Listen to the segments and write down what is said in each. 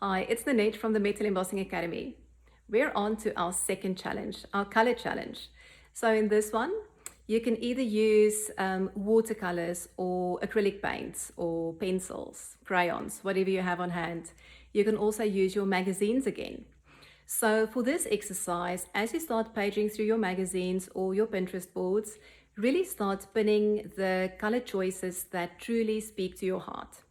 Hi, it's Ninette from the Metal Embossing Academy. We're on to our second challenge, our color challenge. So in this one, you can either use watercolors or acrylic paints or pencils, crayons, whatever you have on hand. You can also use your magazines again. So for this exercise, as you start paging through your magazines or your Pinterest boards, really start pinning the color choices that truly speak to your heart.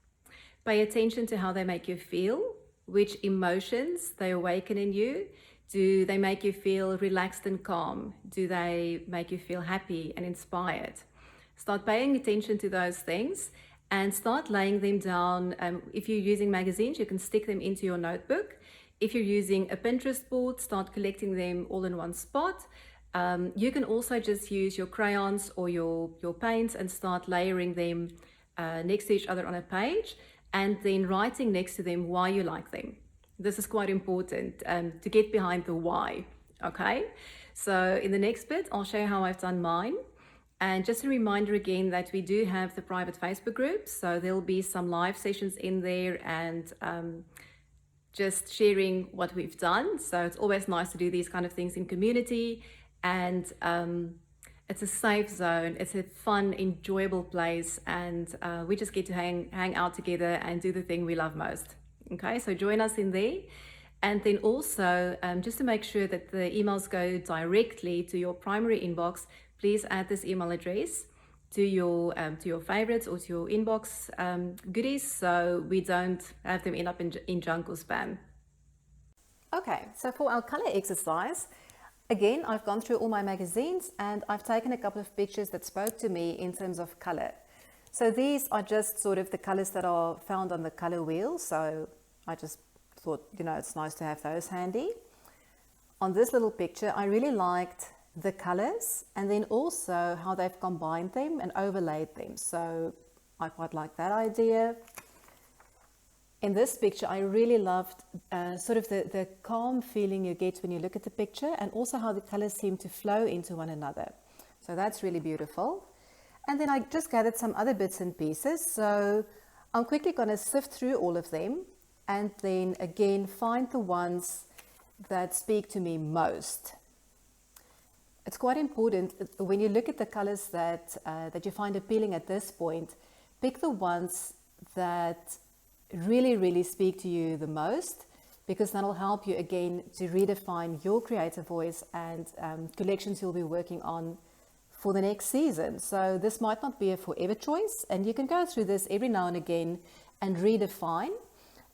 Pay attention to how they make you feel, which emotions they awaken in you. Do they make you feel relaxed and calm? Do they make you feel happy and inspired? Start paying attention to those things and start laying them down. If you're using magazines, you can stick them into your notebook. If you're using a Pinterest board, start collecting them all in one spot. You can also just use your crayons or your paints and start layering them next to each other on a page, and then writing next to them why you like them. This is quite important to get behind the why, okay? So in the next bit, I'll show you how I've done mine. And just a reminder again that we do have the private Facebook group, so there'll be some live sessions in there and just sharing what we've done. So it's always nice to do these kind of things in community, and it's a safe zone. It's a fun, enjoyable place, and we just get to hang out together and do the thing we love most. Okay, so join us in there. And then also, just to make sure that the emails go directly to your primary inbox, please add this email address to your favorites or to your inbox goodies, so we don't have them end up in junk or spam. Okay, so for our color exercise, again, I've gone through all my magazines and I've taken a couple of pictures that spoke to me in terms of color. So these are just sort of the colors that are found on the color wheel. So I just thought, it's nice to have those handy. On this little picture, I really liked the colors and then also how they've combined them and overlaid them. So I quite like that idea. In this picture, I really loved sort of the calm feeling you get when you look at the picture, and also how the colors seem to flow into one another. So that's really beautiful. And then I just gathered some other bits and pieces. So I'm quickly going to sift through all of them and then again find the ones that speak to me most. It's quite important when you look at the colors that you find appealing at this point, pick the ones that really speak to you the most, because that'll help you again to redefine your creative voice and collections you'll be working on for the next season. So this might not be a forever choice, and you can go through this every now and again and redefine.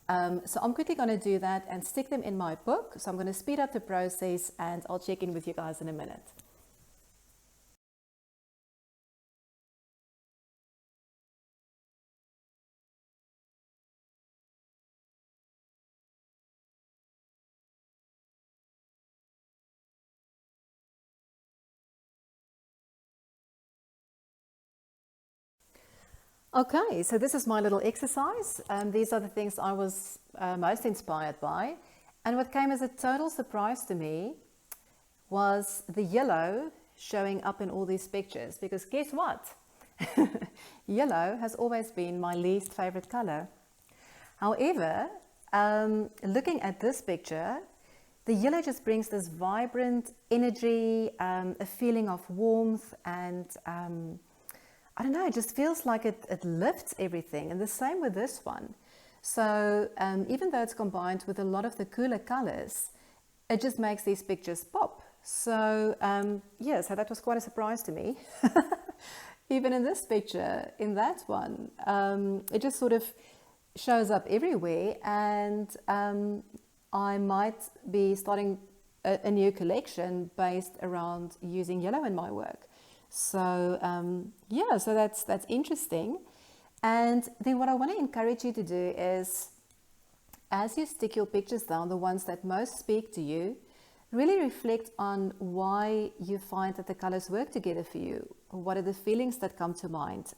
So I'm quickly going to do that and stick them in my book. So I'm going to speed up the process and I'll check in with you guys in a minute. Okay, so this is my little exercise. These are the things I was most inspired by. And what came as a total surprise to me was the yellow showing up in all these pictures. Because guess what? Yellow has always been my least favorite color. However, looking at this picture, the yellow just brings this vibrant energy, a feeling of warmth, and I don't know, it just feels like it lifts everything. And the same with this one. So even though it's combined with a lot of the cooler colors, it just makes these pictures pop. So yeah, so that was quite a surprise to me. Even in this picture, in that one, it just sort of shows up everywhere. And I might be starting a new collection based around using yellow in my work. So yeah, so that's interesting. And then what I want to encourage you to do is, as you stick your pictures down, the ones that most speak to you, really reflect on why you find that the colors work together for you. What are the feelings that come to mind?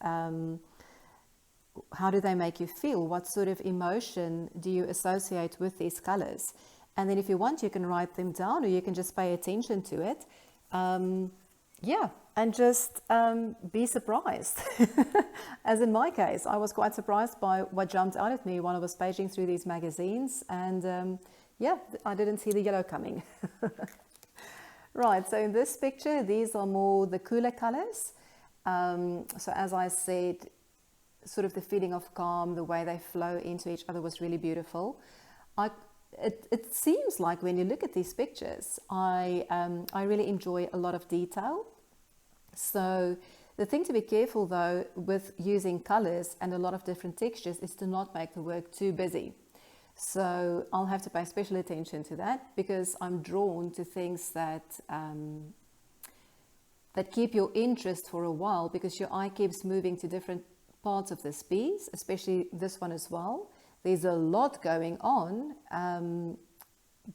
How do they make you feel? What sort of emotion do you associate with these colors? And then if you want, you can write them down, or you can just pay attention to it. yeah, and just be surprised. As in my case, I was quite surprised by what jumped out at me when I was paging through these magazines, and yeah, I didn't see the yellow coming. Right, so in this picture, these are more the cooler colors. So as I said, sort of the feeling of calm, the way they flow into each other was really beautiful. It seems like when you look at these pictures, I really enjoy a lot of detail. So the thing to be careful though with using colors and a lot of different textures is to not make the work too busy. So I'll have to pay special attention to that because I'm drawn to things that that keep your interest for a while, because your eye keeps moving to different parts of this piece, especially this one as well. There's a lot going on,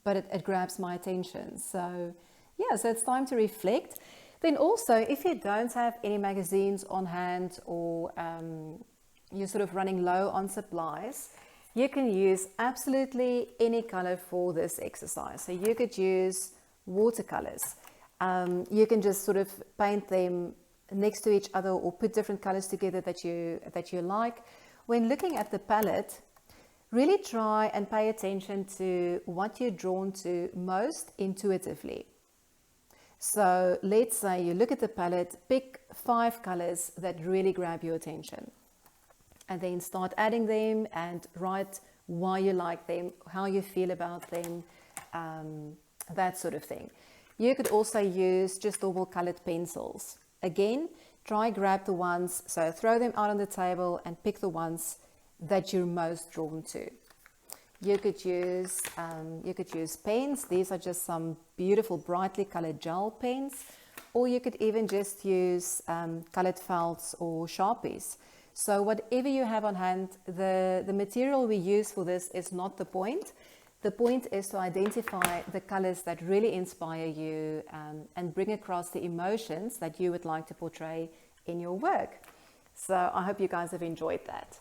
but it grabs my attention. So yeah, so it's time to reflect. Then also, if you don't have any magazines on hand, or you're sort of running low on supplies, you can use absolutely any color for this exercise. So you could use watercolors. You can just sort of paint them next to each other or put different colors together that you like. When looking at the palette, really try and pay attention to what you're drawn to most intuitively. So let's say you look at the palette, pick 5 colors that really grab your attention, and then start adding them and write why you like them, how you feel about them, that sort of thing. You could also use just normal colored pencils. Again, try grab the ones, so throw them out on the table and pick the ones that you're most drawn to. You could use pens. These are just some beautiful brightly colored gel pens, or you could even just use colored felts or Sharpies. So whatever you have on hand, the material we use for this is not the point. The point is to identify the colors that really inspire you and bring across the emotions that you would like to portray in your work. So I hope you guys have enjoyed that.